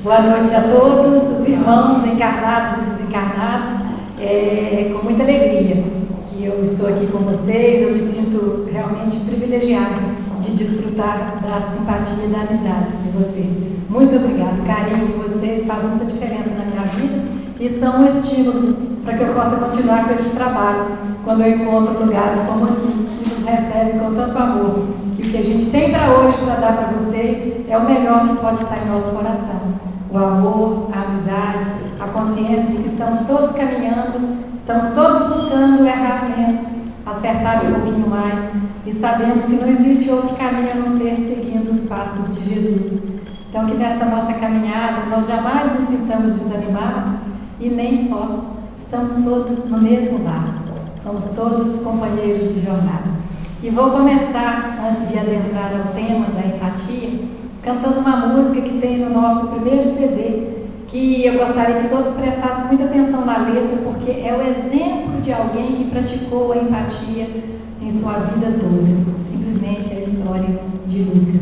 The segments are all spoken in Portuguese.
Boa noite a todos, os irmãos encarnados e desencarnados. É com muita alegria que eu estou aqui com vocês. Eu me sinto realmente privilegiada de desfrutar da simpatia e da amizade de vocês. Muito obrigada. O carinho de vocês faz muita diferença na minha vida e são um estímulo para que eu possa continuar com este trabalho quando eu encontro lugares como aqui, que nos recebem com tanto amor. E o que a gente tem para hoje para dar para vocês é o melhor que pode estar em nosso coração. O amor, a amizade, a consciência de que estamos todos caminhando, estamos todos buscando errar menos, acertar um pouquinho mais e sabemos que não existe outro caminho a não ser seguindo os passos de Jesus. Então que nessa nossa caminhada nós jamais nos sintamos desanimados e nem só, estamos todos no mesmo lado, somos todos companheiros de jornada. E vou começar, antes de adentrar ao tema da empatia, cantando uma música que tem no nosso primeiro CD, que eu gostaria que todos prestassem muita atenção na letra, porque é o exemplo de alguém que praticou a empatia em sua vida toda. Simplesmente a história de Lucas.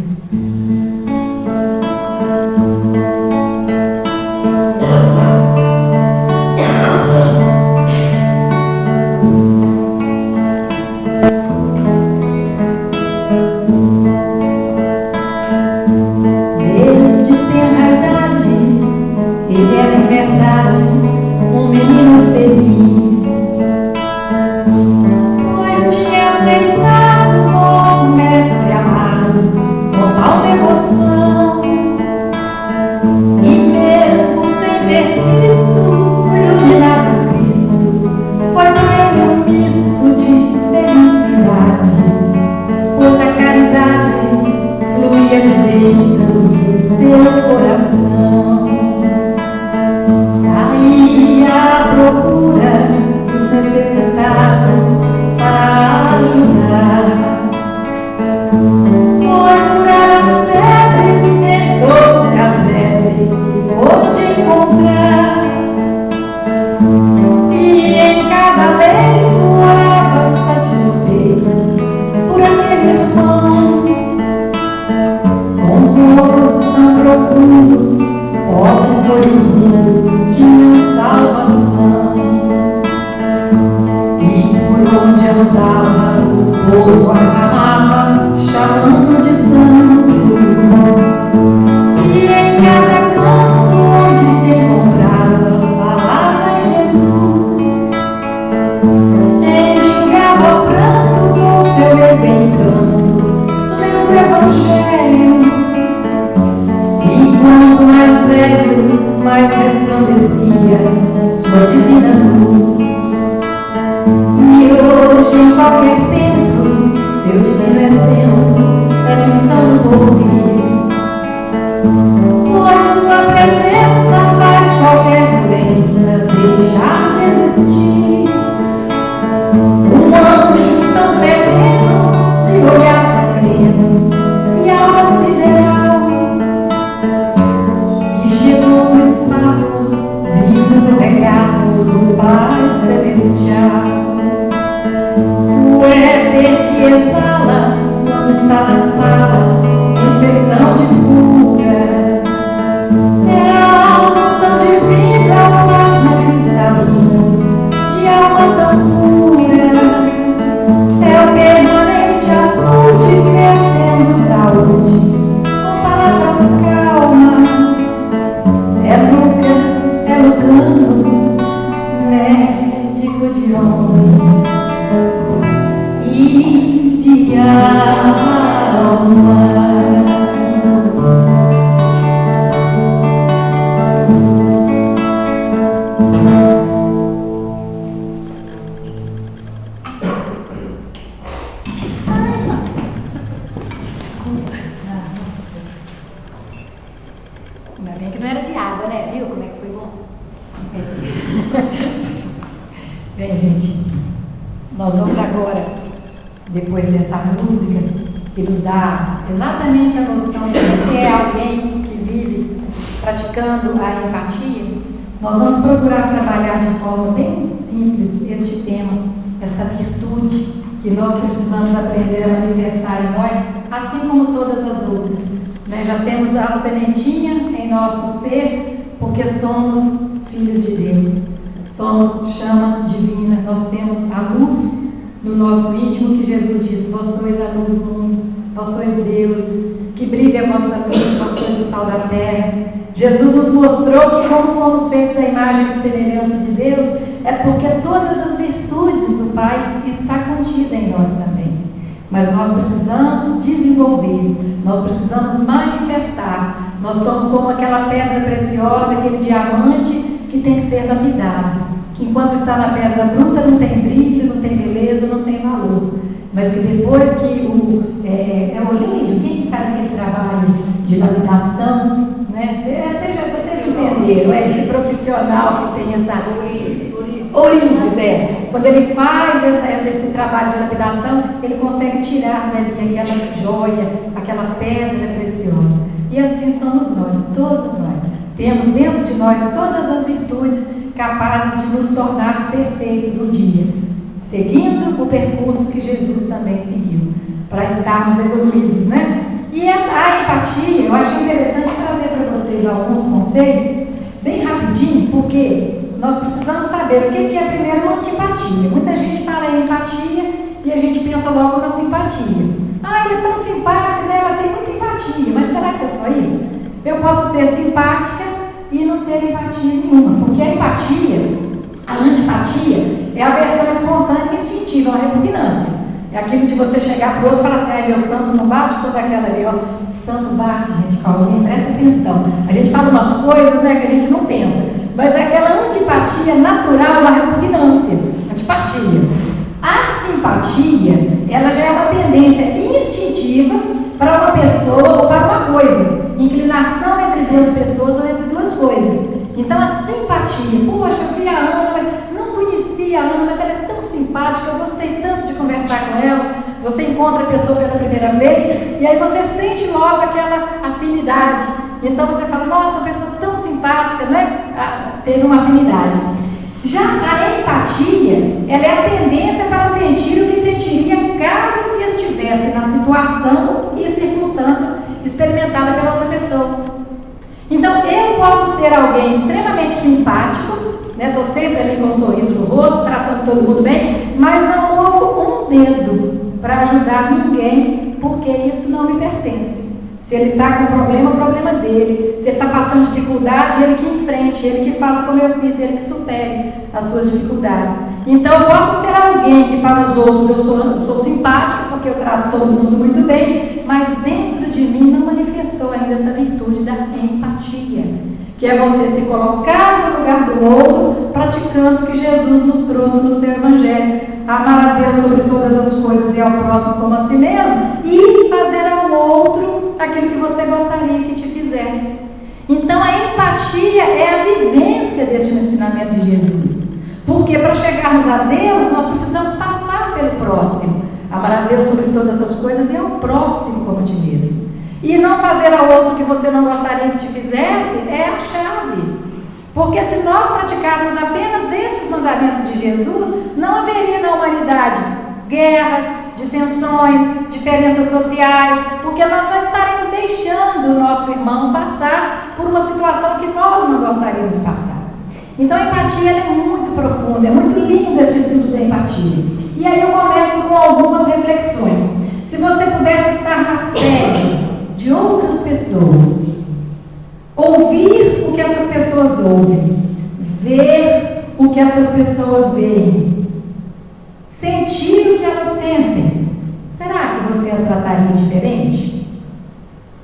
Bem, gente, nós vamos agora, depois dessa música, que nos dá exatamente a noção de que é alguém que vive praticando a empatia, nós vamos procurar trabalhar de forma bem simples este tema, essa virtude que nós precisamos aprender a manifestar em nós, assim como todas as outras. Já temos a sementinha em nosso ser, porque somos filhos de Deus. Somos chama divina, nós temos a luz no nosso íntimo, que Jesus diz: vós sois a luz do mundo, vós sois Deus, que brilha a vossa luz, vós sois o sal da terra. Jesus nos mostrou que, como fomos feitos à imagem e semelhança de Deus, é porque todas as virtudes do Pai estão contidas em nós também. Mas nós precisamos desenvolver, nós precisamos manifestar. Nós somos como aquela pedra preciosa, aquele diamante que tem que ser lapidado, que enquanto está na pedra bruta não tem brilho, não tem beleza, não tem valor. Mas que depois que é o oleiro, quem faz aquele trabalho de lapidação, né? Vocês entenderam, esse profissional que tem essa ourives, quando ele faz esse trabalho de lapidação, ele consegue tirar dali aquela joia, aquela pedra preciosa. E assim somos nós, todos nós. Temos dentro de nós todas as virtudes capazes de nos tornar perfeitos um dia, seguindo o percurso que Jesus também seguiu, para estarmos evoluídos, né? E a empatia, eu acho interessante trazer para vocês alguns conceitos, bem rapidinho, porque nós precisamos saber o que é primeiro uma antipatia. Muita gente fala em empatia e a gente pensa logo na simpatia. Ah, ele é tão simpático, né? Ela tem muita empatia, mas será que é só isso? Eu posso ser simpática e não ter empatia nenhuma, porque a empatia, a antipatia, é a versão espontânea e instintiva, uma repugnância. É aquilo de você chegar para o outro e falar assim: meu santo não bate toda aquela ali, ó. Santo bate, gente, calma, presta atenção. A gente fala umas coisas, né, que a gente não pensa, mas é aquela antipatia natural, uma repugnância, antipatia. A simpatia, ela já é uma tendência instintiva para uma pessoa ou para uma coisa, inclinação entre duas pessoas ou entre duas coisas. Então a simpatia, poxa, eu vi a Ana, mas não conhecia a Ana, mas ela é tão simpática, eu gostei tanto de conversar com ela. Você encontra a pessoa pela primeira vez e aí você sente logo aquela afinidade. Então você fala: nossa, uma pessoa tão simpática, não é? Teve uma afinidade. Já a empatia, ela é a tendência para sentir o que sentiria caso se estivesse na situação e circunstância experimentada pela outra pessoa. Então eu posso ser alguém extremamente simpático, né? Estou sempre ali com um sorriso no rosto, tratando todo mundo bem, mas não movo um dedo para ajudar ninguém, porque isso não me pertence. Se ele está com problema, o problema dele. Se ele está passando dificuldade, ele que enfrente, ele que faça como eu fiz, ele que supere as suas dificuldades. Então eu posso ser alguém que para os outros eu sou simpática, porque eu trato todo mundo muito bem, mas dentro de mim não manifestou ainda essa virtude da empatia, que é você se colocar no lugar do outro, praticando o que Jesus nos trouxe no seu Evangelho: amar a Deus sobre todas as coisas e ao próximo como a si mesmo, e fazer ao outro aquilo que você gostaria que te fizesse. Então a empatia é a vivência deste ensinamento de Jesus, porque para chegarmos a Deus nós precisamos passar pelo próximo. Amar a Deus sobre todas as coisas e ao próximo como a ti mesmo. E não fazer ao outro o que você não gostaria que te fizesse é a chave. Porque se nós praticarmos apenas estes mandamentos de Jesus, não haveria na humanidade guerras, dissensões, diferenças sociais, porque nós não estaremos deixando o nosso irmão passar por uma situação que nós não gostaríamos de passar. Então a empatia é muito profunda, é muito lindo esse estudo da empatia. E aí eu começo com algumas reflexões. Se você pudesse estar na pele de outras pessoas, ouvir o que essas pessoas ouvem, ver o que essas pessoas veem, sentir o que elas sentem, será que você as trataria diferente?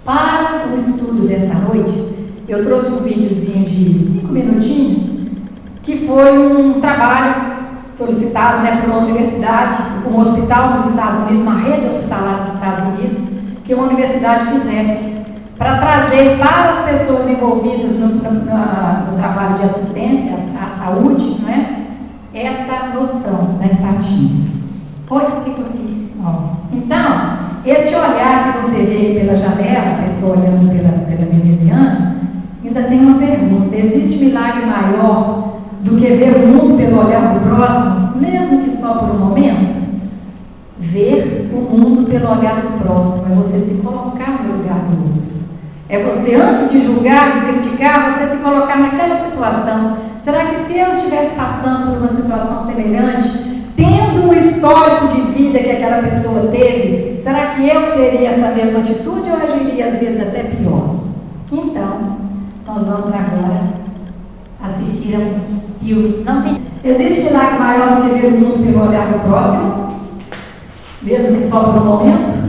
Para o estudo dessa noite, eu trouxe um videozinho de 5 minutinhos, que foi um trabalho solicitado, né, por uma universidade, um hospital dos Estados Unidos, uma rede hospitalar dos Estados Unidos, que uma universidade fizesse, para trazer para as pessoas envolvidas no trabalho de assistência à saúde, né, essa noção da empatia. Olha o que eu disse. Então, este olhar que você vê pela janela, a pessoa olhando pela veneziana, ainda tem uma pergunta: existe milagre maior do que ver o mundo pelo olhar do próximo, mesmo que só por um momento? Ver o mundo pelo olhar do próximo é você se colocar no lugar do outro. É você, antes de julgar, de criticar, você se colocar naquela situação. Será que se eu estivesse passando por uma situação semelhante, tendo o histórico de vida que aquela pessoa teve, será que eu teria essa mesma atitude ou agiria às vezes até pior? Então, nós vamos agora assistir a um filme. Não tem... Existe milagre maior do que ver o mundo pelo olhar do próximo, mesmo que só por um momento?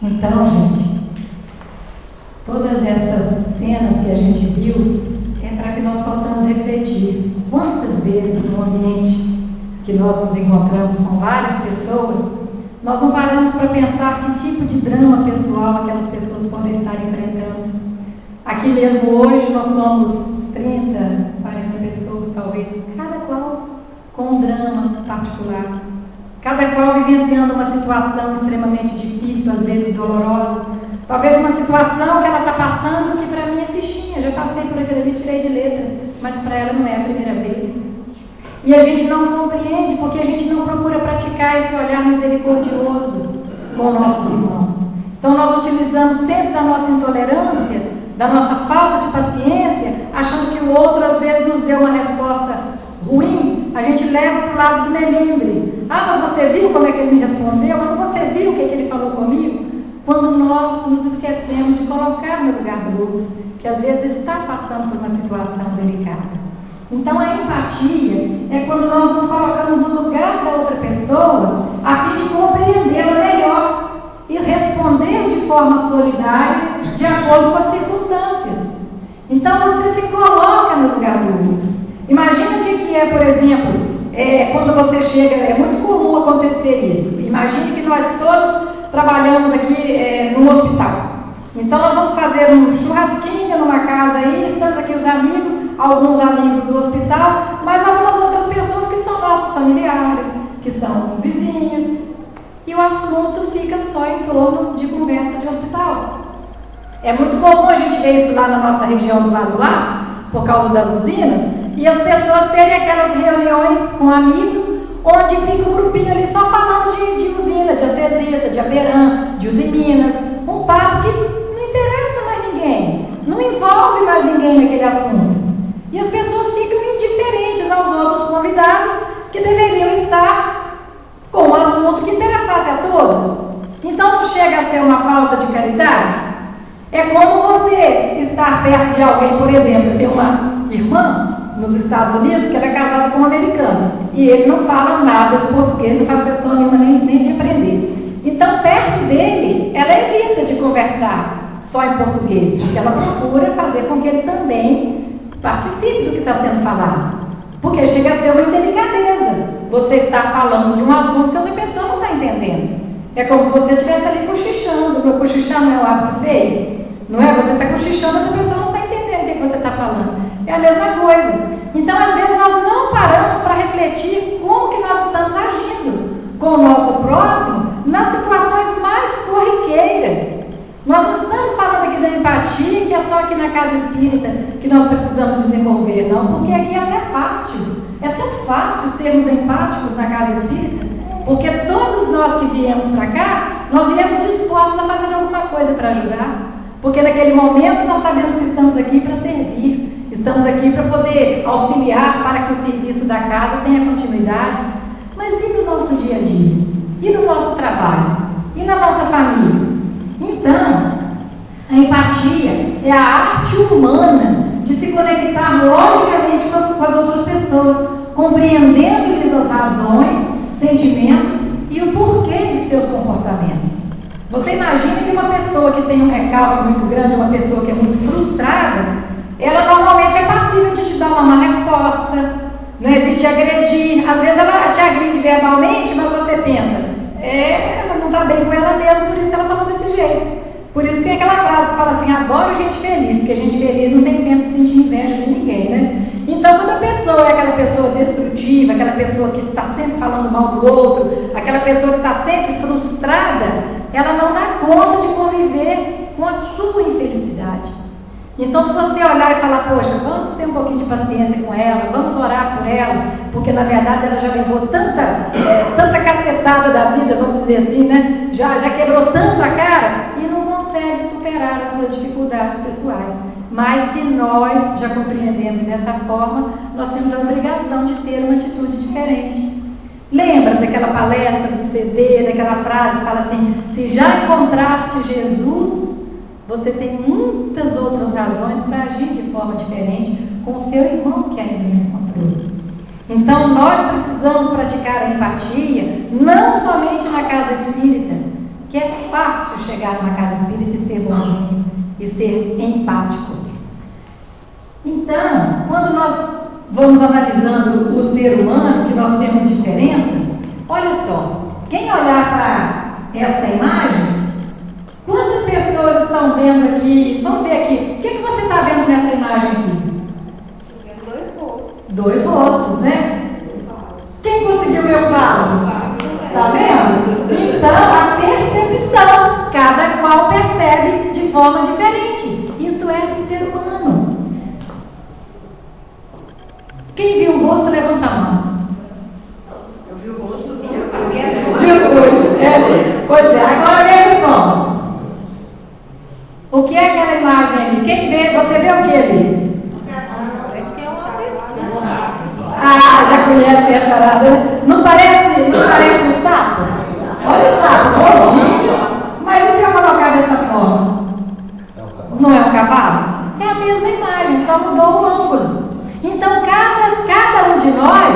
Então, gente, Todas essas cenas que a gente viu é para que nós possamos refletir. Quantas vezes no ambiente que nós nos encontramos com várias pessoas, nós não paramos para pensar que tipo de drama pessoal aquelas pessoas podem estar enfrentando. Aqui mesmo hoje nós somos 30, 40 pessoas, talvez, cada qual com um drama particular. Cada qual vivenciando uma situação extremamente difícil, às vezes dolorosa. Talvez uma situação que ela está passando que para mim é fichinha, já passei por aquilo ali, tirei de letra, mas para ela não é a primeira vez. E a gente não compreende porque a gente não procura praticar esse olhar misericordioso com nossos irmãos. Então nós utilizamos sempre da nossa intolerância, da nossa falta de paciência, achando que o outro às vezes nos deu uma resposta ruim, a gente leva para o lado do melindre. Ah, mas você viu como é que ele me respondeu? Mas você viu o que ele falou comigo? Quando nós nos esquecemos de colocar no lugar do outro, que às vezes está passando por uma situação delicada. Então a empatia é quando nós nos colocamos no lugar da outra pessoa a fim de compreendê-la melhor e responder de forma solidária de acordo com as circunstâncias. Então você se coloca no lugar do outro. Imagina o que é, por exemplo, quando você chega, é muito comum acontecer isso. Imagine que nós todos trabalhamos aqui no hospital. Então nós vamos fazer um churrasquinho numa casa aí, estamos aqui os amigos, alguns amigos do hospital, mas algumas outras pessoas que são nossos familiares, que são vizinhos, e o assunto fica só em torno de conversa de hospital. É muito comum a gente ver isso lá na nossa região do Vale do Aço, por causa das usinas, e as pessoas terem aquelas reuniões com amigos, onde fica um grupinho ali só falando de usina, de Ateseta, de Averã, de Usiminas, um papo que não interessa mais ninguém, não envolve mais ninguém naquele assunto. E as pessoas ficam indiferentes aos outros convidados que deveriam estar com um assunto que interessasse a todos. Então não chega a ser uma falta de caridade. É como você estar perto de alguém, por exemplo, tem uma irmã nos Estados Unidos que ela é casada com um americano e ele não fala nada de português, não faz questão nenhuma nem de aprender. Então perto dele, ela evita de conversar só em português, porque ela procura fazer com que ele também participe do que está sendo falado. Porque chega a ser uma indelicadeza você está falando de um assunto que outra pessoa não está entendendo. É como se você estivesse ali cochichando. Meu cochichar não é um hábito feio, não é? Você está cochichando e a pessoa não está entendendo o que você está falando. É a mesma coisa. Então, às vezes, nós não paramos para refletir como que nós estamos agindo com o nosso próximo nas situações mais corriqueiras. Nós não estamos falando aqui da empatia, que é só aqui na casa espírita que nós precisamos desenvolver, não, porque aqui é até fácil. É tão fácil sermos empáticos na casa espírita, porque todos nós que viemos para cá, nós viemos dispostos a fazer alguma coisa para ajudar. Porque naquele momento nós sabemos que estamos aqui para servir, estamos aqui para poder auxiliar para que o serviço da casa tenha continuidade. Mas e no nosso dia a dia? E no nosso trabalho? E na nossa família? Então, a empatia é a arte humana de se conectar logicamente com as outras pessoas, compreendendo-lhes as razões, sentimentos e o porquê de seus comportamentos. Você imagina que uma pessoa que tem um recalque muito grande, uma pessoa que é muito frustrada, ela normalmente é passível de te dar uma má resposta, né, de te agredir. Às vezes ela te agride verbalmente, mas você pensa, ela não está bem com ela mesma, por isso que ela falou desse jeito. Por isso que tem aquela frase que fala assim, adoro gente feliz, porque gente feliz não tem tempo de sentir inveja de ninguém, né? Então, quando a pessoa é aquela pessoa destrutiva, aquela pessoa que está sempre falando mal do outro, aquela pessoa que está sempre frustrada, ela não dá conta de conviver com a sua infelicidade. Então, se você olhar e falar, poxa, vamos ter um pouquinho de paciência com ela, vamos orar por ela, porque na verdade ela já levou tanta cacetada da vida, vamos dizer assim, né? Já quebrou tanto a cara e não consegue superar as suas dificuldades pessoais. Mas se nós já compreendemos dessa forma, nós temos a obrigação de ter uma atitude diferente. Lembra daquela palestra do CD, daquela frase que fala assim, se já encontraste Jesus, você tem muitas outras razões para agir de forma diferente com o seu irmão que ainda não encontrou. Então nós precisamos praticar a empatia, não somente na casa espírita, que é fácil chegar numa casa espírita e ser bonzinho. e ser empático. Então, quando nós vamos analisando o ser humano, que nós temos diferença, olha só, quem olhar para essa imagem, quantas pessoas estão vendo aqui? Vamos ver aqui, o que você está vendo nessa imagem aqui? Dois rostos, né? Quem conseguiu ver o vaso? Está vendo? Então, a percepção, cada qual percebe de forma diferente. Isso é do ser humano. Quem viu o rosto, levanta a mão. Eu vi o rosto do Pois é, agora veja como. O que é aquela imagem ali? Quem vê, você vê o que ali? Ah, já conhece a charada. Não parece um sapo? Olha o sapo, gordinho. Mas e se eu colocar dessa forma? Não é um cavalo? É a mesma imagem, só mudou o ângulo. Então, cada um de nós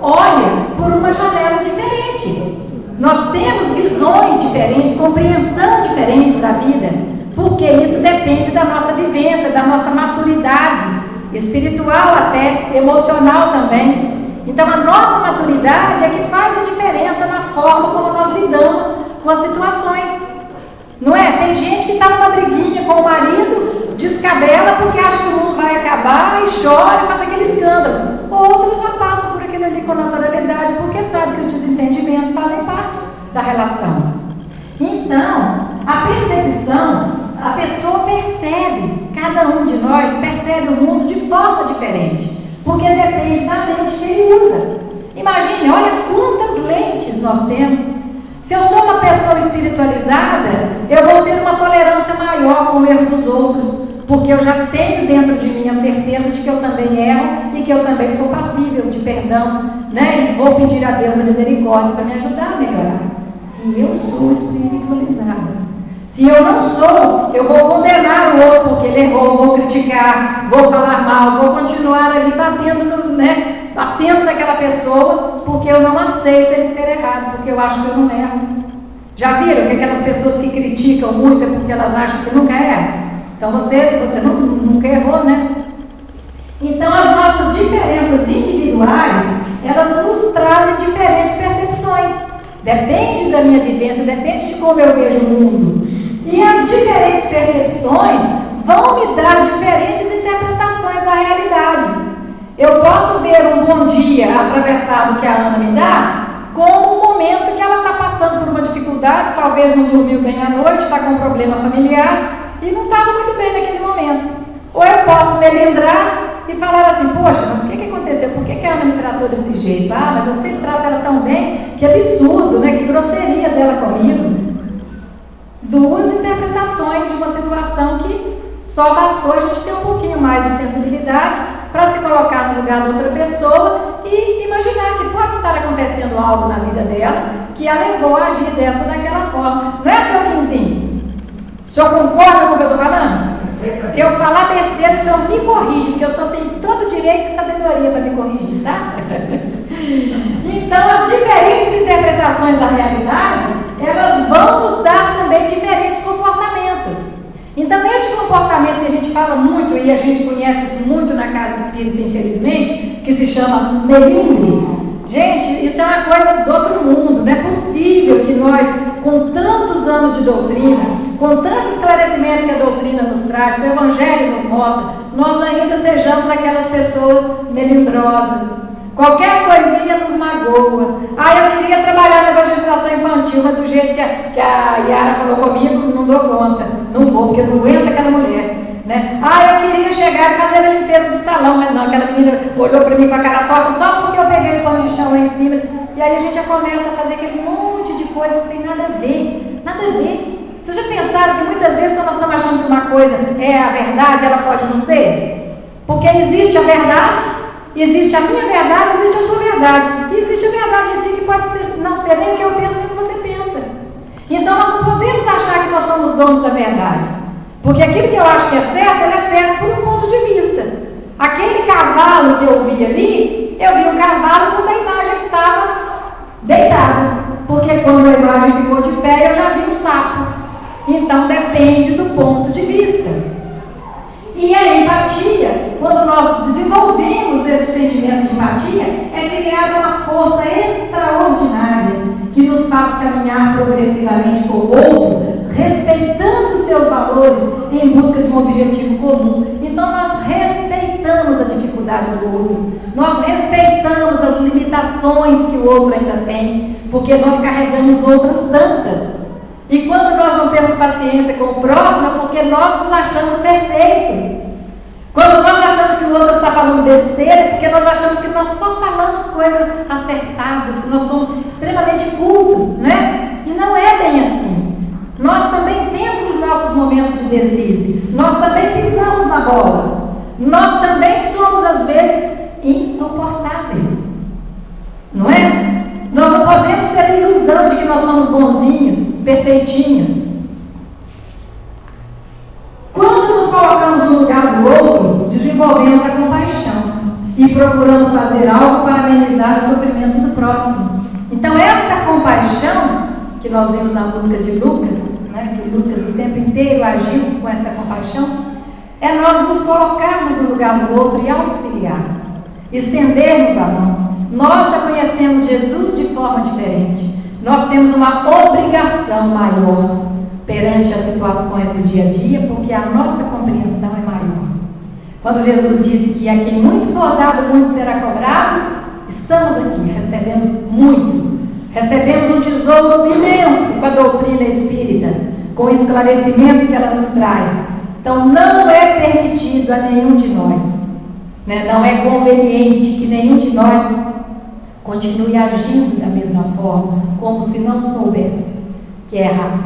olha por uma janela diferente. Nós temos visões diferentes, compreensão diferente da vida, porque isso depende da nossa vivência, da nossa maturidade espiritual, até emocional também. Então, a nossa maturidade é que faz a diferença na forma como nós lidamos com as situações. Não é? Tem gente que está numa briguinha com o marido, descabela porque acha que o mundo vai acabar e chora e faz aquele escândalo. Outros já passam por aquilo ali com naturalidade, porque sabe que os desentendimentos fazem parte da relação. Então, a percepção, a pessoa percebe, cada um de nós percebe o mundo de forma diferente, porque depende da lente que ele usa. Imagine, olha quantas lentes nós temos. Se eu sou uma pessoa espiritualizada, eu vou ter uma tolerância maior com o erro dos outros, porque eu já tenho dentro de mim a certeza de que eu também erro e que eu também sou passível de perdão, né? E vou pedir a Deus a misericórdia para me ajudar a melhorar. Se eu sou espiritualizada. Se eu não sou, eu vou condenar o outro porque ele errou, vou criticar, vou falar mal, vou continuar ali batendo naquela pessoa, porque eu não aceito ele ter errado, porque eu acho que eu não erro. Já viram que aquelas pessoas que criticam muito é porque elas acham que nunca erram? Então você nunca errou, né? Então as nossas diferenças individuais, elas nos trazem diferentes percepções. Depende da minha vivência, depende de como eu vejo o mundo. E as diferentes percepções vão me dar diferentes interpretações da realidade. Eu posso ver um bom dia atravessado que a Ana me dá como um momento que ela está passando por uma dificuldade, talvez não dormiu bem à noite, está com um problema familiar e não estava muito bem naquele momento. Ou eu posso me lembrar e falar assim, poxa, mas o que aconteceu? Por que a Ana me tratou desse jeito? Ah, mas eu sempre trato ela tão bem, que absurdo, né? Que grosseria dela comigo. Duas interpretações de uma situação que só bastou a gente ter um pouquinho mais de sensibilidade para se colocar no lugar de outra pessoa e imaginar que pode estar acontecendo algo na vida dela que a levou a agir dessa daquela forma. Não é seu quintinho? O senhor concorda com o que eu estou falando? Se eu falar besteira, o senhor me corrige, porque eu só tenho todo o direito e sabedoria para me corrigir, tá? Então, as diferentes interpretações da realidade, elas vão nos dar também diferentes comportamentos. Então, esse comportamento que a gente fala muito, e a gente conhece isso muito na casa espírita, infelizmente, que se chama melindre. Gente, isso é uma coisa do outro mundo. Não é possível que nós, com tantos anos de doutrina, com tanto esclarecimento que a doutrina nos traz, que o Evangelho nos mostra, nós ainda sejamos aquelas pessoas melindrosas. Qualquer coisinha nos magoa. Ah, eu queria trabalhar na evangelização infantil, mas do jeito que a Yara falou comigo, não dou conta. Não vou, porque eu não aguento aquela mulher. Né? Ah, eu queria chegar e fazer a limpeza do salão, mas não, aquela menina olhou para mim com a cara torta só porque eu peguei o pano de chão lá em cima. E aí a gente já começa a fazer aquele monte de coisa que não tem nada a ver. Nada a ver. Vocês já pensaram que muitas vezes quando nós estamos achando que uma coisa é a verdade, ela pode não ser? Porque existe a verdade, existe a minha verdade, existe a sua verdade. E existe a verdade em si que pode não ser nem o que eu penso, nem o que você pensa. Então nós não podemos achar que nós somos donos da verdade. Porque aquilo que eu acho que é certo, ele é certo por um ponto de vista. Aquele cavalo que eu vi ali, eu vi o cavalo quando a imagem estava deitada. Porque quando a imagem ficou de pé, eu já vi um sapo. Então depende do ponto de vista. devidamente com o outro, respeitando os seus valores em busca de um objetivo comum. Então nós respeitamos a dificuldade do outro, nós respeitamos as limitações que o outro ainda tem, porque nós carregamos outras tantas. E quando nós não temos paciência com o próximo, é porque nós nos achamos perfeitos. Quando nós achamos que o outro está falando besteira, é porque nós achamos que nós só falamos coisas acertadas, que nós somos extremamente cultos, né? E não é bem assim. Nós também temos os nossos momentos de deslize. Nós também pisamos na bola. Nós também somos, às vezes, insuportáveis. Não é? Nós não podemos ter a ilusão de que nós somos bonzinhos, perfeitinhos. Quando nos colocamos no lugar do outro, desenvolvemos a compaixão e procuramos fazer algo para amenizar o sofrimento do próximo. Então, essa compaixão que nós vimos na música de Lucas, né, que Lucas o tempo inteiro agiu com essa compaixão, é nós nos colocarmos no lugar do outro e auxiliar, estendermos a mão. Nós já conhecemos Jesus de forma diferente. Nós temos uma obrigação maior perante as situações do dia a dia, porque a nossa compreensão é maior. Quando Jesus disse que a quem muito for dado, muito será cobrado, estamos aqui, recebemos muito. Recebemos um tesouro imenso com a doutrina espírita, com o esclarecimento que ela nos traz. Então não é permitido a nenhum de nós, né? Não é conveniente que nenhum de nós continue agindo da mesma forma, como se não soubesse que é errado.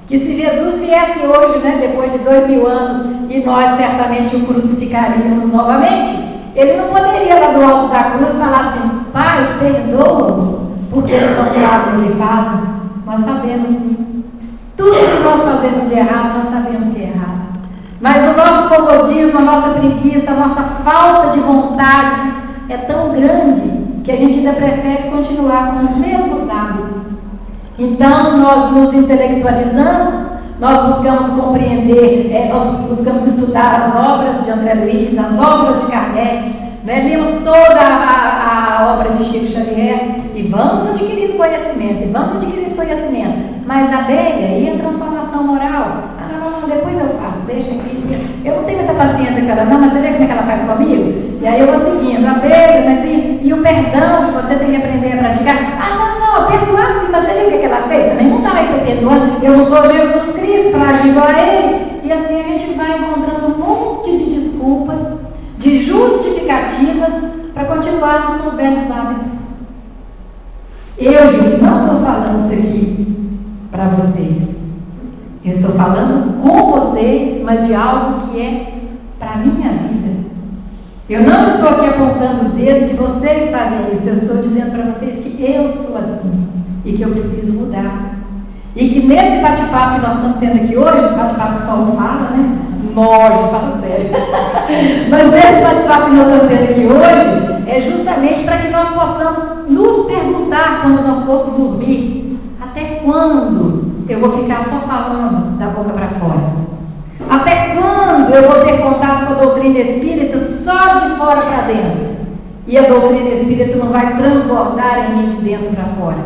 Que se Jesus viesse hoje, né, depois de 2000 anos, e nós certamente o crucificaríamos novamente, ele não poderia lá do alto da cruz falar assim: Pai, perdoa-os, porque eles não sabem o que fazem. Nós sabemos que tudo que nós fazemos de errado, nós sabemos que é errado. Mas o nosso comodismo, a nossa preguiça, a nossa falta de vontade é tão grande que a gente ainda prefere continuar com os mesmos hábitos. Então, nós nos intelectualizamos, nós buscamos compreender, nós buscamos estudar as obras de André Luiz, as obras de Kardec, né? Lemos toda a obra de Chico Xavier e vamos adquirindo conhecimento, mas a Bélia e a transformação moral, depois eu faço, deixa aqui, eu não tenho muita paciência com ela não, mas você vê como é que ela faz comigo? E aí eu vou seguindo, a Bélia, mas e o perdão que você tem que aprender a praticar? Não, perdoar sim, mas você viu o que ela fez? Também não está aí perdoando, eu não sou Jesus Cristo para agir igual a ele. E assim a gente vai encontrando um monte de desculpas, de justificativas para continuarmos com os velhos hábitos. Eu, gente, não estou falando isso aqui para vocês. Eu estou falando com vocês, mas de algo que é para a minha vida. Eu não estou aqui apontando o dedo de vocês fazerem isso. Eu estou dizendo para vocês que eu sou assim e que eu preciso mudar. E que nesse bate-papo que nós estamos tendo aqui hoje, bate-papo que só não fala, né? Nojo, fala sério. Mas nesse bate-papo que nós estamos tendo aqui hoje, é justamente para que nós possamos nos perguntar quando nós formos dormir, até quando eu vou ficar só falando da boca para fora? Até quando eu vou ter contato com a doutrina espírita só de fora para dentro? E a doutrina espírita não vai transbordar em mim de dentro para fora?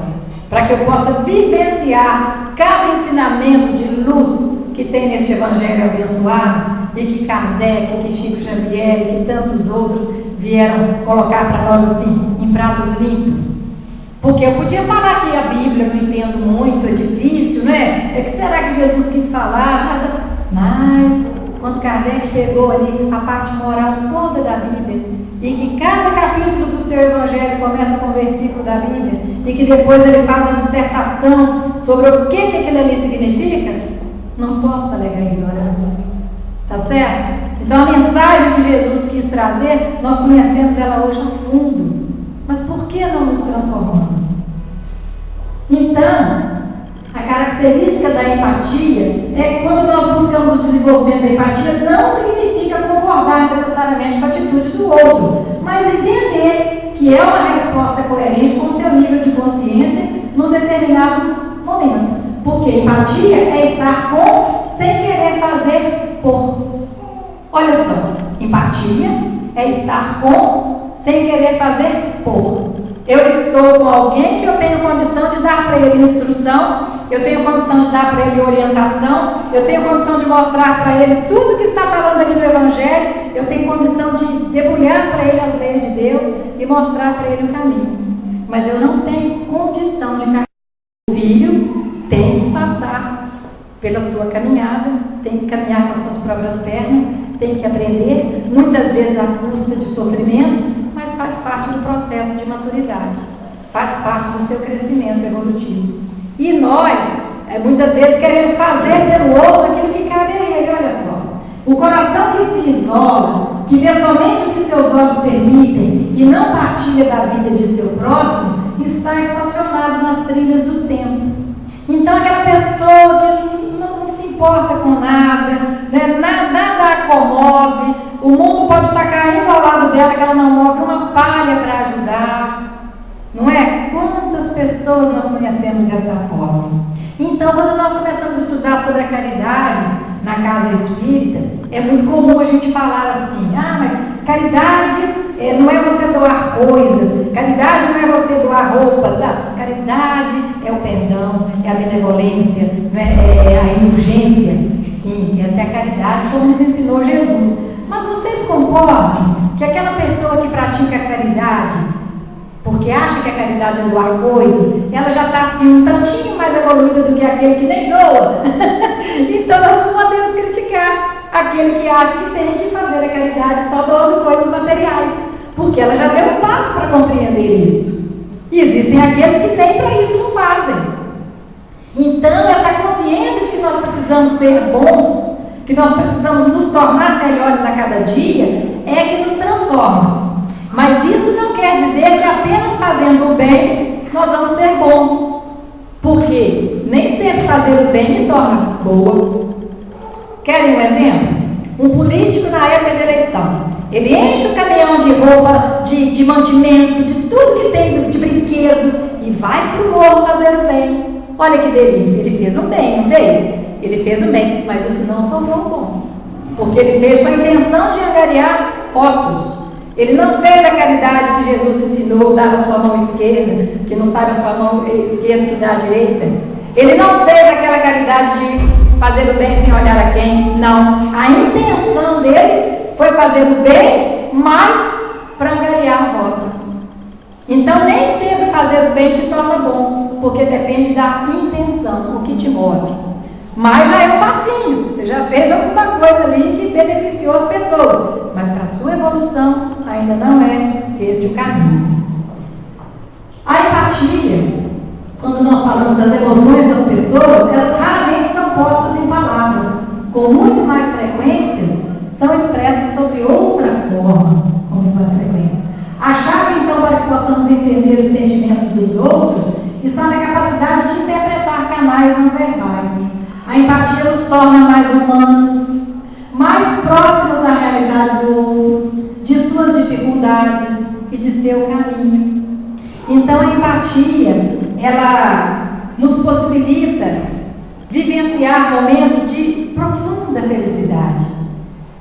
Para que eu possa vivenciar cada ensinamento de luz que tem neste Evangelho abençoado e que Kardec, que Chico Xavier e que tantos outros vieram colocar para nós assim, em pratos limpos. Porque eu podia falar que a Bíblia não entendo muito, é difícil, né? É que será que Jesus quis falar? Mas quando Kardec chegou ali, a parte moral toda da Bíblia, e que cada capítulo do seu Evangelho começa com um versículo da Bíblia, e que depois ele faz uma dissertação sobre o que aquilo ali significa, não posso alegar ignorância. Tá certo? Então a mensagem que Jesus quis trazer, nós conhecemos ela hoje a fundo. Mas por que não nos transformamos? Então, a característica da empatia é que quando nós buscamos o desenvolvimento da empatia, não significa concordar necessariamente com a atitude do outro, mas entender que é uma resposta coerente com o seu nível de consciência num determinado momento. Porque empatia é estar com sem querer fazer por. Olha só, empatia é estar com sem querer fazer por. Eu estou com alguém que eu tenho condição de dar para ele instrução, eu tenho condição de dar para ele orientação, eu tenho condição de mostrar para ele tudo que está falando ali do Evangelho, eu tenho condição de debulhar para ele as leis de Deus e mostrar para ele o caminho. Mas eu não tenho condição de caminhar. O filho tem que passar pela sua caminhada, tem que caminhar com as suas próprias pernas, tem que aprender, muitas vezes à custa de sofrimento, mas faz parte do processo de maturidade, faz parte do seu crescimento evolutivo. E nós, muitas vezes, queremos fazer pelo outro aquilo que cabe a ele, olha só. O coração que se isola, que vê somente o que seus olhos permitem e não partilha da vida de seu próximo, está estacionado nas trilhas do tempo. Então, aquela pessoa que não se importa com nada, né? Nada a comove, o mundo pode estar caindo ao lado dela, que ela não move uma palha para ajudar. Não é? Quantas pessoas nós conhecemos dessa forma? Então, quando nós começamos a estudar sobre a caridade na casa espírita, é muito comum a gente falar assim, mas caridade não é você doar coisas, caridade não é você doar roupas, caridade é o perdão, é a benevolência, é a indulgência. Sim, essa é a caridade como nos ensinou Jesus. Mas vocês concordam que aquela pessoa que pratica a caridade, porque acha que a caridade é doar coisas, ela já está assim, um tantinho mais evoluída do que aquele que nem doa? Então nós não podemos criticar aquele que acha que tem que fazer a caridade só doando coisas materiais, porque ela já deu um passo para compreender isso. E existem aqueles que nem para isso não fazem. Então essa consciência de que nós precisamos ser bons, que nós precisamos nos tornar melhores a cada dia, é que nos transforma. Mas isso não quer dizer que apenas fazendo o bem nós vamos ser bons. Porque nem sempre fazer o bem me torna boa. Querem um exemplo? Um político na época de eleição, ele enche o caminhão de roupa, de mantimento, de tudo que tem, de brinquedos, e vai para o morro fazer o bem. Olha que delícia, ele fez o bem, não fez? Ele fez o bem, mas isso não tornou bom. Porque ele fez com a intenção de angariar votos. Ele não fez a caridade que Jesus ensinou, dar a sua mão esquerda, que não sabe a sua mão esquerda que dá a direita. Ele não fez aquela caridade de fazer o bem sem olhar a quem. Não. A intenção dele foi fazer o bem, mas para angariar votos. Então, nem sempre fazer o bem te torna bom, porque depende da intenção, o que te move. Mas já é um passinho, você já fez alguma coisa ali que beneficiou as pessoas, mas para a sua evolução ainda não é este o caminho. A empatia, quando nós falamos das emoções das pessoas, elas raramente são postas em palavras. Com muito mais frequência, são expressas sob outra forma, com muito mais frequência. A chave, então, para que possamos entender os sentimentos dos outros, está na capacidade de interpretar canais não verbais. A empatia nos torna mais humanos, mais próximos da realidade do outro, de suas dificuldades e de seu caminho. Então, a empatia, ela nos possibilita vivenciar momentos de profunda felicidade,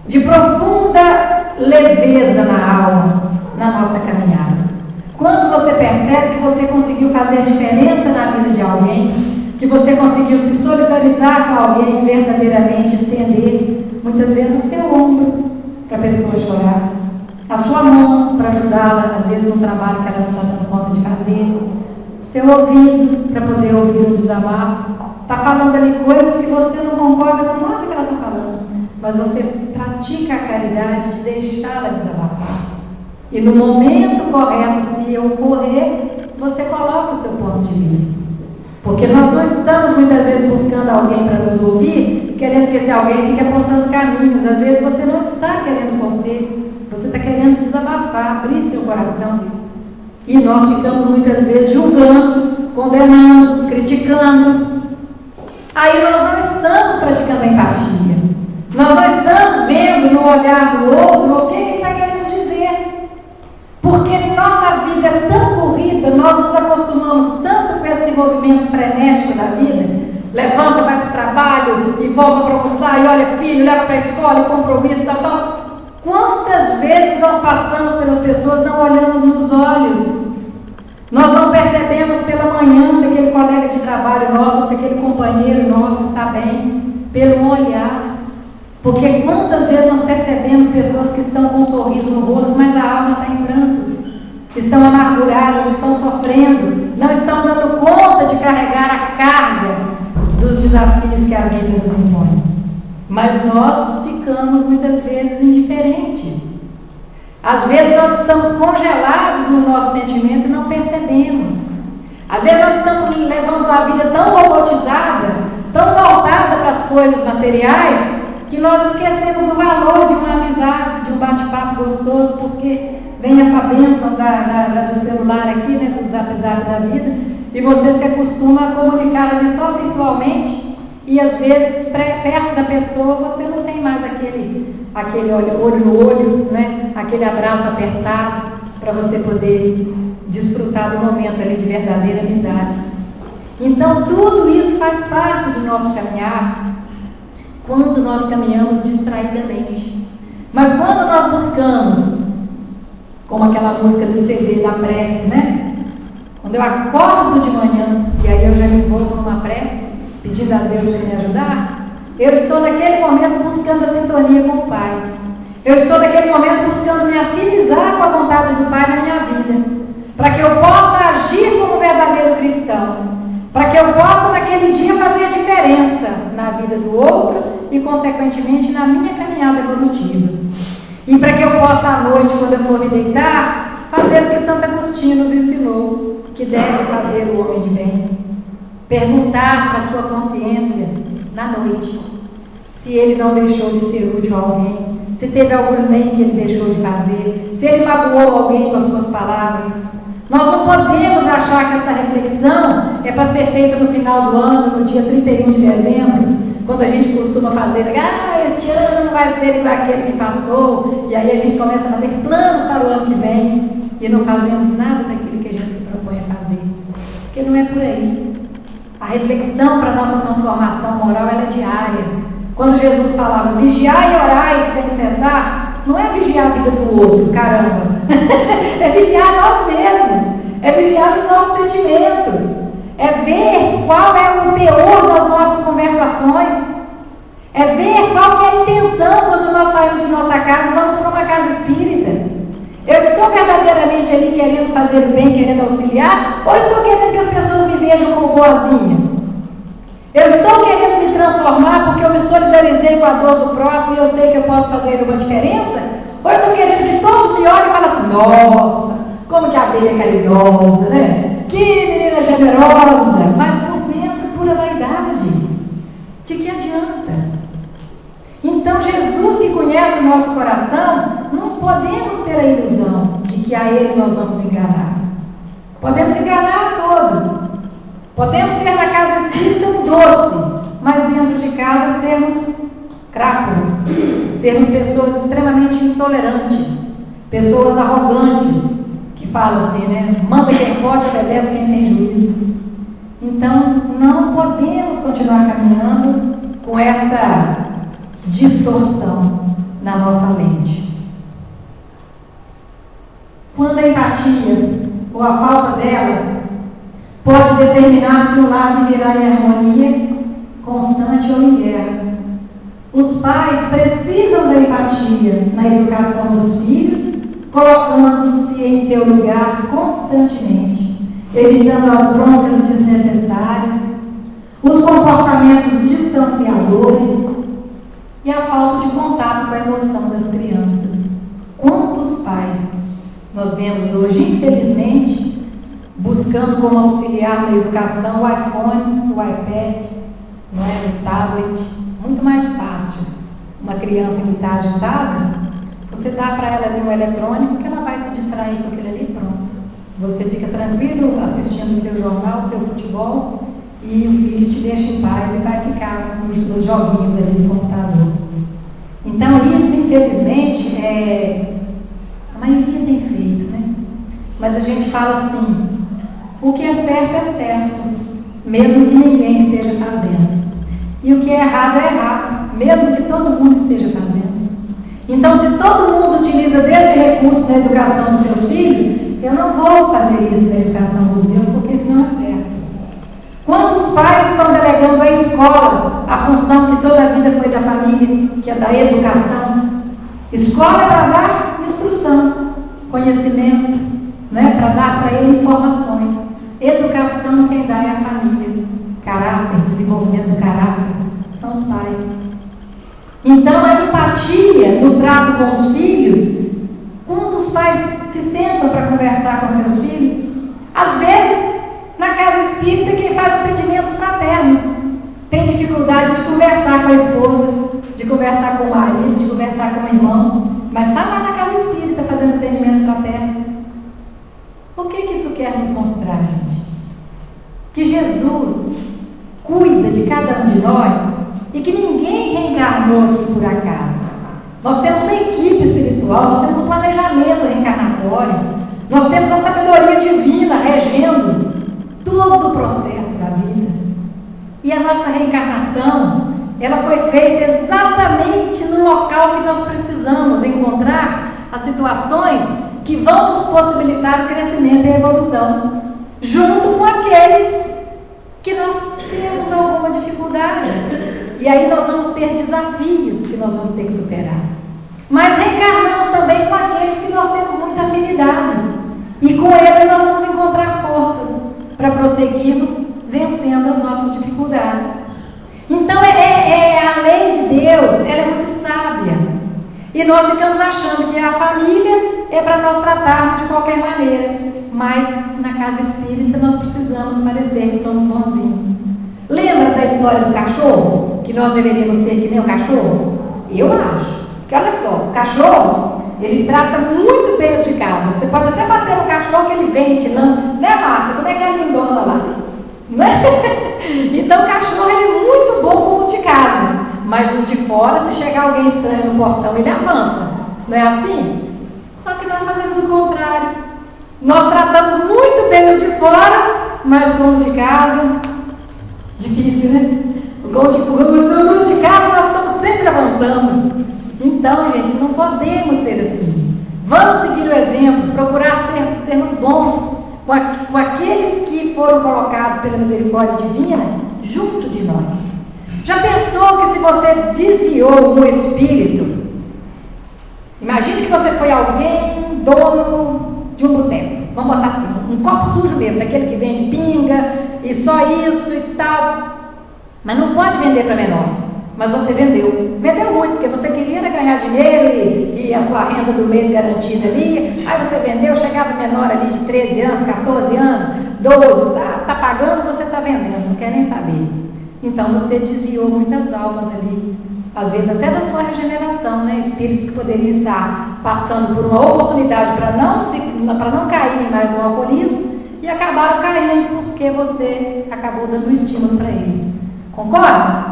de profunda leveza na alma, na nossa caminhada. Quando você percebe que você conseguiu fazer diferença na vida de alguém, que você conseguiu se solidarizar com alguém, verdadeiramente estender, muitas vezes, o seu ombro para a pessoa chorar, a sua mão para ajudá-la, às vezes, no trabalho que ela não está dando conta de fazer, o seu ouvido para poder ouvir o desabafo. Está falando ali coisas que você não concorda com nada que ela está falando, mas você pratica a caridade de deixá-la desabafar. E no momento correto, se ocorrer, você coloca o seu ponto de vista. Porque nós não estamos muitas vezes buscando alguém para nos ouvir, querendo que esse alguém fique apontando caminhos. Às vezes você não está querendo conselho, você está querendo desabafar, abrir seu coração. E nós ficamos muitas vezes julgando, condenando, criticando. Aí nós não estamos praticando a empatia. Nós não estamos vendo no olhar do outro o que ele está querendo dizer. Porque nossa vida é tão corrida, nós nos acostumamos tanto com esse movimento frenético da vida. Levanta, vai para o trabalho e volta para almoçar, e olha filho, leva para a escola, e compromisso, tal. Quantas vezes nós passamos pelas pessoas, não olhamos nos olhos. Nós não percebemos pela manhã que aquele colega de trabalho nosso, se aquele companheiro nosso está bem, pelo olhar. Porque quantas vezes nós percebemos pessoas que estão com um sorriso no rosto, mas a alma está em prantos, estão amarguradas, estão sofrendo, não estão dando conta de carregar a carga dos desafios que a vida nos impõe. Mas nós ficamos muitas vezes indiferentes. Às vezes nós estamos congelados no nosso sentimento e não percebemos. Às vezes nós estamos levando uma vida tão robotizada, tão voltada para as coisas materiais, que nós esquecemos o valor de uma amizade, de um bate-papo gostoso, porque vem essa bênção do celular aqui, né, do zap da vida, e você se acostuma a comunicar ali só virtualmente, e às vezes perto da pessoa você não tem mais aquele olho no olho, né, aquele abraço apertado, para você poder desfrutar do momento ali de verdadeira amizade. Então tudo isso faz parte do nosso caminhar, quando nós caminhamos distraidamente. Mas quando nós buscamos, como aquela música do CD da prece, né? Quando eu acordo de manhã, e aí eu já me envolvo numa prece, pedindo a Deus para me ajudar, eu estou naquele momento buscando a sintonia com o Pai. Eu estou naquele momento buscando me afinizar com a vontade do Pai na minha vida, para que eu possa agir como verdadeiro cristão, para que eu possa naquele dia fazer a diferença na vida do outro e, consequentemente, na minha caminhada evolutiva. E para que eu possa, à noite, quando eu for me deitar, fazer o que Santo Agostinho nos ensinou, que deve fazer o homem de bem. Perguntar para a sua consciência, na noite, se ele não deixou de ser útil a alguém, se teve algum bem que ele deixou de fazer, se ele magoou alguém com as suas palavras. Nós não podemos achar que essa reflexão é para ser feita no final do ano, no dia 31 de dezembro, quando a gente costuma fazer, este ano não vai ser igual aquele que passou, e aí a gente começa a fazer planos para o ano que vem, e não fazemos nada daquilo que a gente se propõe a fazer. Porque não é por aí. A reflexão para a nossa transformação moral ela é diária. Quando Jesus falava, vigiai e orai sem cessar, não é vigiar a vida do outro, caramba. É vigiar nós mesmos. É vigiar os nossos sentimentos. É ver qual é o teor das nossas conversações. É ver qual que é a intenção quando nós saímos de nossa casa e vamos para uma casa espírita. Eu estou verdadeiramente ali querendo fazer o bem, querendo auxiliar, ou estou querendo que as pessoas me vejam como boazinha? Eu estou querendo me transformar porque eu me solidarizei com a dor do próximo e eu sei que eu posso fazer uma diferença? Ou eu estou querendo que todos me olhem e falem assim, nossa, como que a abelha é carinhosa, né? Que menina generosa, mas por dentro pura vaidade. De que adianta? Então Jesus, que conhece o nosso coração, não podemos ter a ilusão de que a Ele nós vamos enganar. Podemos enganar a todos. Podemos ter na casa espírita um doce, mas dentro de casa sermos crápulas, sermos pessoas extremamente intolerantes, pessoas arrogantes, que falam assim, né? Manda quem pode, obedece quem tem juízo. Então, não podemos continuar caminhando com essa distorção na nossa mente. Quando a empatia ou a falta dela pode determinar se o lar viverá em harmonia constante ou em guerra. Os pais precisam da empatia na educação dos filhos, colocando-se em seu lugar constantemente, evitando as broncas desnecessárias, os comportamentos distanciadores e a falta de contato com a emoção das crianças. Quantos pais nós vemos hoje, infelizmente, buscando como auxiliar na educação o iPhone, o iPad, não é, o tablet, muito mais fácil. Uma criança que está agitada, você dá para ela ali um eletrônico que ela vai se distrair com aquilo ali e pronto. Você fica tranquilo assistindo o seu jornal, o seu futebol, e o filho te deixa em paz e vai ficar nos joguinhos ali do computador. Então isso, infelizmente, a maioria tem feito, né? Mas a gente fala assim, o que é certo, mesmo que ninguém esteja fazendo. E o que é errado, mesmo que todo mundo esteja fazendo. Então, se todo mundo utiliza desse recurso na educação dos seus filhos, eu não vou fazer isso na educação dos meus, porque isso não é certo. que toda a vida foi da família, que é da educação. Escola é para dar instrução, conhecimento, né? Para dar para ele informações. Educação quem dá é a família. Caráter, desenvolvimento do caráter, são os pais. Então a empatia no trato com os filhos, quando os pais se sentam para conversar com seus filhos, às vezes na casa espírita quem faz atendimento fraterno tem dificuldade de conversar com a esposa, de conversar com o marido, de conversar com o irmão, mas está lá na casa espírita fazendo atendimento fraterno. O que isso quer nos mostrar, gente? Que Jesus cuida de cada um de nós e que ninguém reencarnou aqui por acaso. Nós temos uma equipe espiritual, nós temos um planejamento reencarnatório, nós temos a sabedoria divina regendo todo o processo da vida. E a nossa reencarnação, ela foi feita exatamente no local que nós precisamos encontrar as situações que vão nos possibilitar o crescimento e a evolução, junto com aqueles que nós temos alguma dificuldade. E aí nós vamos ter desafios que nós vamos ter que superar. Mas reencarnamos também com aqueles que nós temos muita afinidade. E com eles nós vamos encontrar força para prosseguirmos vencendo as nossas dificuldades. Então a lei de Deus, ela é muito sábia. E nós ficamos achando que a família é para nós tratarmos de qualquer maneira. Mas na casa espírita nós precisamos parecer que somos bonzinhos. Lembra da história do cachorro? Que nós deveríamos ser que nem o cachorro? Eu acho. Que olha só, o cachorro, ele trata muito bem os de casa. Você pode até bater no cachorro que ele vem te dando. Né, Márcia? Como é que é a lindona lá? Então o cachorro ele é muito bom com os de casa. Mas os de fora, se chegar alguém estranho no portão, ele avança. Não é assim? Só que nós fazemos o contrário. Nós tratamos muito bem os de fora, mas com os de casa, difícil, né? Os de casa nós estamos sempre avançando. Então, gente, não podemos ser assim. Vamos seguir o exemplo, procurar sermos bons com aqueles que foram colocados pela misericórdia divina junto de nós. Já pensou que se você desviou um espírito, imagine que você foi alguém dono de um boteco, vamos botar assim, um copo sujo mesmo, daquele que vende pinga e só isso e tal, mas não pode vender para menor, mas você vendeu muito, porque você queria ganhar dinheiro e a sua renda do mês garantida ali, aí você vendeu, chegava menor ali de 13 anos, 14 anos, 12, tá pagando, você está vendendo, não quer nem saber. Então você desviou muitas almas ali, às vezes até da sua regeneração, né? Espíritos que poderiam estar passando por uma oportunidade para não caírem mais no alcoolismo e acabaram caindo porque você acabou dando estímulo para eles. Concorda?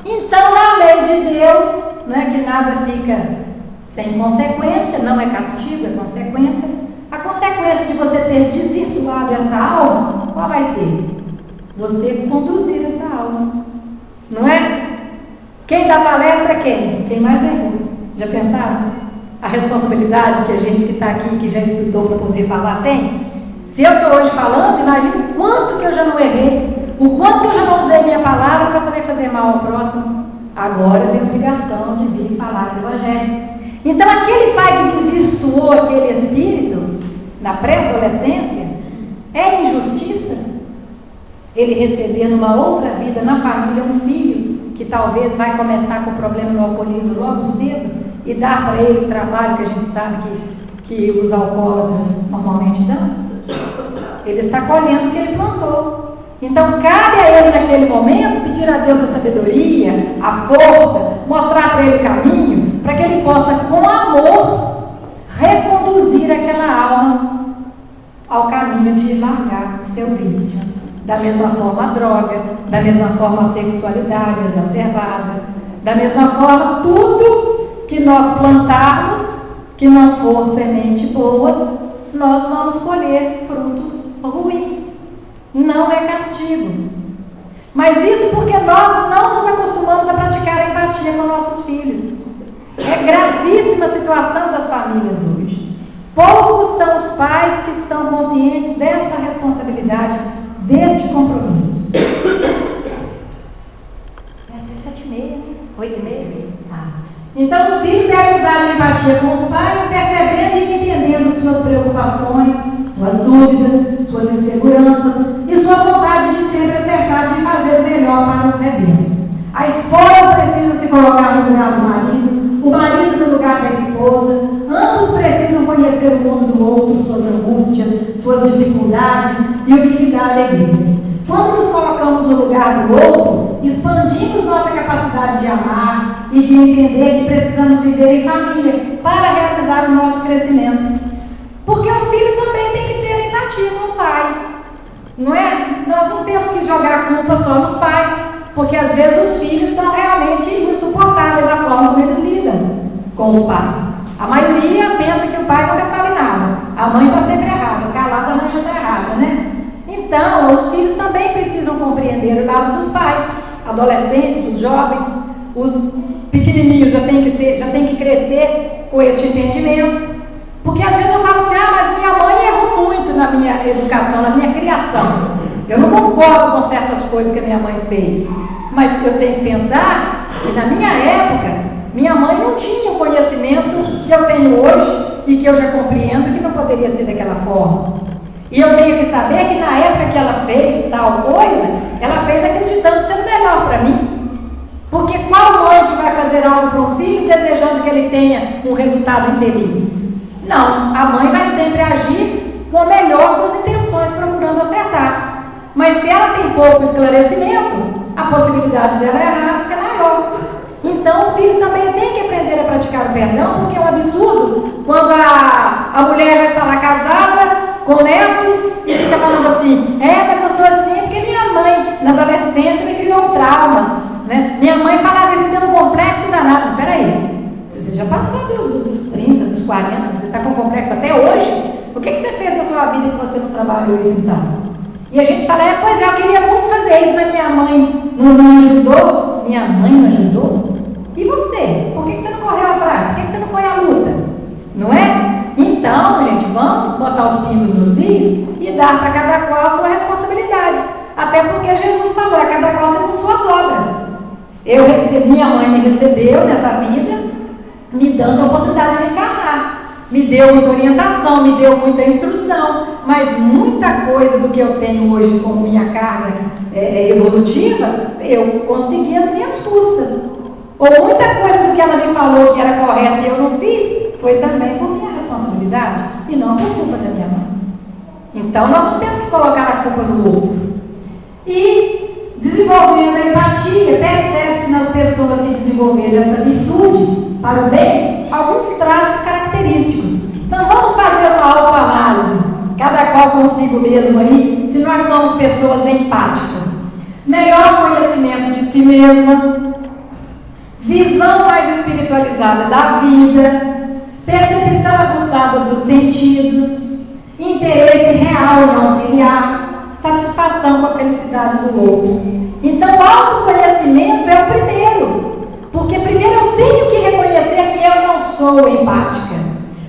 Então a lei de Deus, né, que nada fica sem consequência, não é castigo, é consequência. A consequência de você ter desvirtuado essa alma, qual vai ser? Você conduzir essa alma. Não é? Quem dá palestra é quem? Quem mais errou. Já pensaram? A responsabilidade que a gente que está aqui, que já estudou para poder falar, tem? Se eu estou hoje falando, imagina o quanto que eu já não errei, o quanto que eu já não usei minha palavra para poder fazer mal ao próximo. Agora eu tenho obrigação de vir falar do Evangelho. Então aquele pai que desvirtuou aquele espírito na pré-adolescência, é injustiça ele receber numa outra vida, na família, um filho que talvez vai começar com problema no alcoolismo logo cedo e dar para ele o trabalho que a gente sabe que os alcoólatras normalmente dão? Ele está colhendo o que ele plantou. Então cabe a ele naquele momento pedir a Deus a sabedoria, a força, mostrar para ele o caminho, para que ele possa com amor reconduzir aquela alma ao caminho de largar o seu vício. Da mesma forma a droga, da mesma forma a sexualidade exacerbada, da mesma forma tudo que nós plantarmos, que não for semente boa, nós vamos colher frutos ruins. Não é castigo. Mas isso porque nós não nos acostumamos a praticar a empatia com nossos filhos. É gravíssima a situação das famílias hoje. Poucos são os pais que estão conscientes dessa responsabilidade, deste compromisso. É até 7h30. no lugar do marido, o marido no lugar da esposa. Ambos precisam conhecer o mundo do outro, suas angústias, suas dificuldades e o que lhe dá alegria. Quando nos colocamos no lugar do outro, expandimos nossa capacidade de amar e de entender que precisamos viver em família para realizar o nosso crescimento. Porque o filho também tem que ter empatia com o pai. Não é? Nós não temos que jogar a culpa só nos pais, porque às vezes os filhos são realmente insuportáveis da forma como eles lidam com os pais. A maioria pensa que o pai nunca fala nada. A mãe está sempre errada, calada a mãe já está errada, né? Então, os filhos também precisam compreender o lado dos pais, adolescentes, os jovens, os pequenininhos já têm que crescer com esse entendimento. Porque às vezes eu falo assim, mas minha mãe errou muito na minha educação, na minha criação. Eu não concordo com certas coisas que a minha mãe fez. Mas eu tenho que pensar que na minha época, minha mãe não tinha o conhecimento que eu tenho hoje e que eu já compreendo que não poderia ser daquela forma. E eu tenho que saber que na época que ela fez tal coisa, ela fez acreditando ser melhor para mim. Porque qual mãe que vai fazer algo para um filho desejando que ele tenha um resultado infeliz? Não, a mãe vai sempre agir com a melhor das intenções, procurando acertar. Mas se ela tem pouco esclarecimento, a possibilidade dela errar fica maior. Então o filho também tem que aprender a praticar o perdão, porque é um absurdo quando a mulher já está lá casada, com netos, e fica falando assim, mas eu sou assim porque minha mãe, na adolescência, me criou um trauma. Né? Minha mãe falava isso tendo um complexo danado. Peraí, você já passou dos 30, dos 40, você está com complexo até hoje? O que você fez na sua vida que você não trabalhou isso então? E a gente fala, pois eu queria muito fazer isso, mas minha mãe não me ajudou. Minha mãe não ajudou? E você? Por que você não correu atrás? Por que você não foi à luta? Não é? Então, gente, vamos botar os pingos nos is e dar para cada qual a sua responsabilidade. Até porque Jesus falou, a cada qual segundo suas obras. Minha mãe me recebeu nessa vida, me dando a oportunidade de encarnar. Me deu muita orientação, me deu muita instrução, mas muita coisa do que eu tenho hoje como minha carga evolutiva, eu consegui as minhas custas. Ou muita coisa do que ela me falou que era correta e eu não fiz, foi também por minha responsabilidade e não por culpa da minha mãe. Então nós não temos que colocar a culpa no outro. E desenvolvendo a empatia, percebe-se nas pessoas que desenvolveram essa virtude para o bem, alguns traços característicos. Então vamos fazer uma autoanálise, cada qual consigo mesmo aí, se nós somos pessoas empáticas. Melhor conhecimento de si mesma, visão mais espiritualizada da vida, percepção aguçada dos sentidos, interesse real e não filiar, satisfação com a felicidade do outro. Então, o autoconhecimento é o primeiro, porque primeiro eu tenho que reconhecer que eu não sou empática.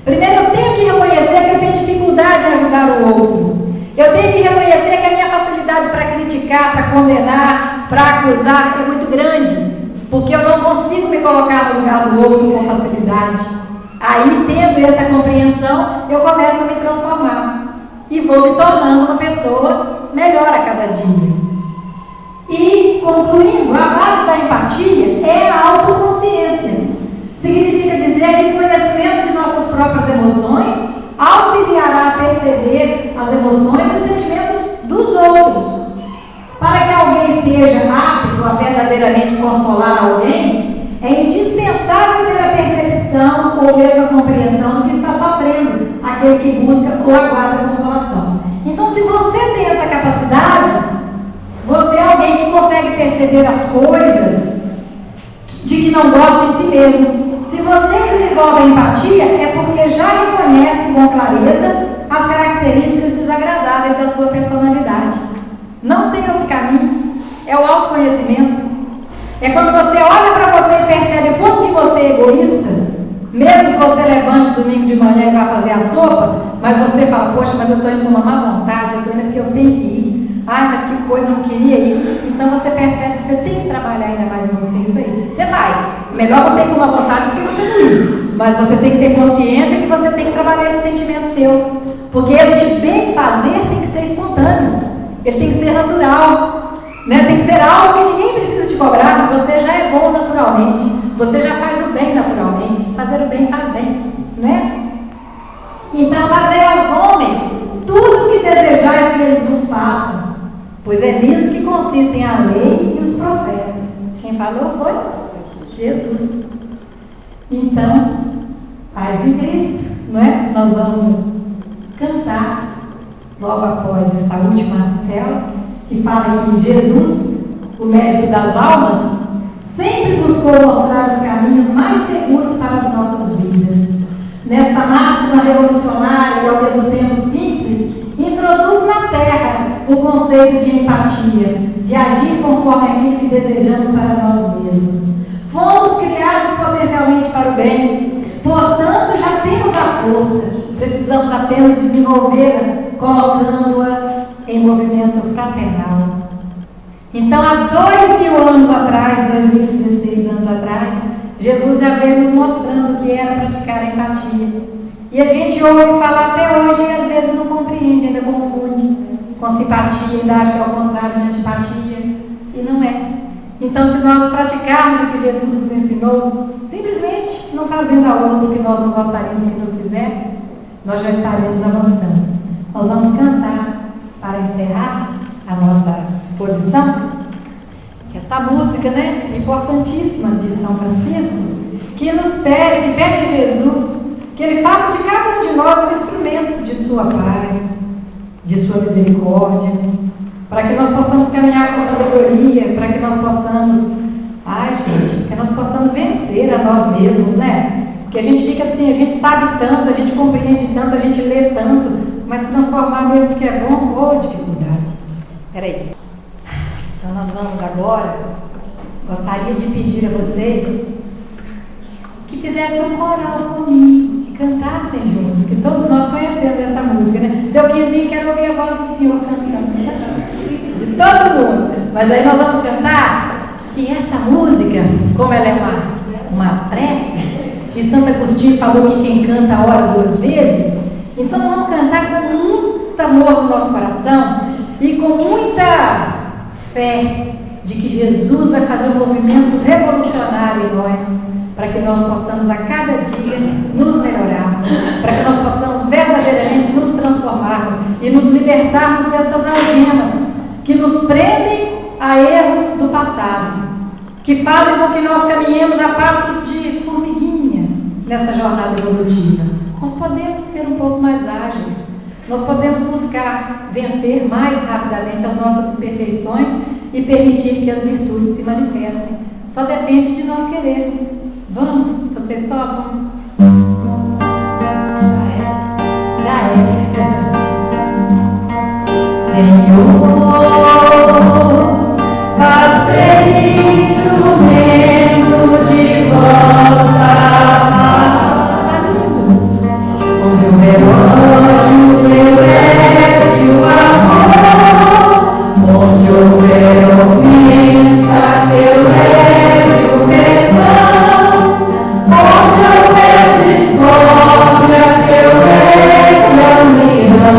Primeiro eu tenho que reconhecer que eu tenho dificuldade em ajudar o outro. Eu tenho que reconhecer que a minha facilidade para criticar, para condenar, para acusar é muito grande. Porque eu não consigo me colocar no lugar do outro com facilidade. Aí, tendo essa compreensão, eu começo a me transformar. E vou me tornando uma pessoa melhor a cada dia. E, concluindo, a base da empatia é a autoconsciência. Significa dizer que o conhecimento de nossas próprias emoções auxiliará a perceber as emoções e sentimentos dos outros. Para que alguém esteja apto a verdadeiramente consolar alguém, é indispensável ter a percepção ou mesmo a compreensão do que está sofrendo aquele que busca ou aguarda a consolação. Então, se você tem essa capacidade, você é alguém que consegue perceber as coisas de que não gosta de si mesmo. Se você desenvolve a empatia, é porque já reconhece com clareza as características desagradáveis da sua personalidade. Não tem outro caminho, é o autoconhecimento. É quando você olha para você e percebe o quanto que você é egoísta, mesmo que você levante domingo de manhã e vá fazer a sopa, mas você fala, poxa, mas eu estou indo com uma má vontade, eu estou indo porque eu tenho que ir. Ai, mas que coisa, eu não queria ir. Então você percebe que você tem que trabalhar ainda mais em você, isso aí. Você vai. Melhor você ir com uma vontade do que você não ir. Mas você tem que ter consciência que você tem que trabalhar esse sentimento seu. Porque esse bem fazer tem que ser espontâneo. Ele tem que ser natural, né? Tem que ser algo que ninguém precisa te cobrar, você já é bom naturalmente. Você já faz o bem naturalmente. Fazer o bem faz bem, né? Então, fazer aos homens tudo que desejais que eles vos façam, pois é nisso que consistem a lei e os profetas. Quem falou foi Jesus. Então, paz de Cristo, não é? Nós vamos cantar logo após essa última célula, que fala que Jesus, o médico das almas, sempre buscou mostrar os caminhos mais seguros para as nossas vidas. Nessa máxima revolucionária e ao mesmo tempo simples, introduz na Terra o conceito de empatia, de agir conforme aquilo que desejamos para nós mesmos. Fomos criados potencialmente para o bem, portanto já temos a força, precisamos apenas desenvolvê-la, colocando-a em movimento fraternal. Então, há 2.000 anos atrás, 2016 anos atrás, Jesus já veio nos mostrando o que era praticar a empatia. E a gente ouve falar até hoje e às vezes não compreende, ainda confunde com simpatia, ainda acha que é o contrário de antipatia, e não é. Então, se nós praticarmos o que Jesus nos ensinou, simplesmente não fazendo ao outro o que nós não gostaríamos que nos fizesse, nós já estaremos avançando. Nós vamos cantar para encerrar a nossa exposição, que essa música, né, importantíssima de São Francisco, que nos pede, que pede a Jesus, que Ele faça de cada um de nós um instrumento de sua paz, de sua misericórdia, para que nós possamos caminhar com sabedoria, para que nós possamos, que nós possamos vencer a nós mesmos, né? Porque a gente fica assim, a gente sabe tanto, a gente compreende tanto, a gente lê tanto, mas transformar mesmo que é bom, ou dificuldade. Peraí. Então nós vamos agora, gostaria de pedir a vocês que fizessem um coral comigo, que cantassem juntos, que todos nós conhecemos essa música, né? Seu Quinzinho, quero ouvir a voz do Senhor cantando. De todo mundo. Mas aí nós vamos cantar, e essa música, como ela é uma prece, e Santo Agostinho falou que quem canta ora 2 vezes, então nós vamos cantar com muito amor no nosso coração e com muita fé de que Jesus vai fazer um movimento revolucionário em nós, para que nós possamos a cada dia nos melhorarmos, para que nós possamos verdadeiramente nos transformarmos e nos libertarmos dessas algemas que nos prendem a erros do passado, que fazem com que nós caminhemos a passos de formiguinha nessa jornada evolutiva. Nós podemos ser um pouco mais ágeis, nós podemos buscar vencer mais rapidamente as nossas imperfeições e permitir que as virtudes se manifestem. Só depende de nós querermos. Vamos? Vocês topam? Já é. Senhor, fazei instrumento de vossa paz, onde o relógio eleve o amor, onde houver ofensa, eu leve o perdão, onde houver discórdia, eu leve a união.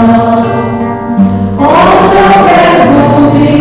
Oh,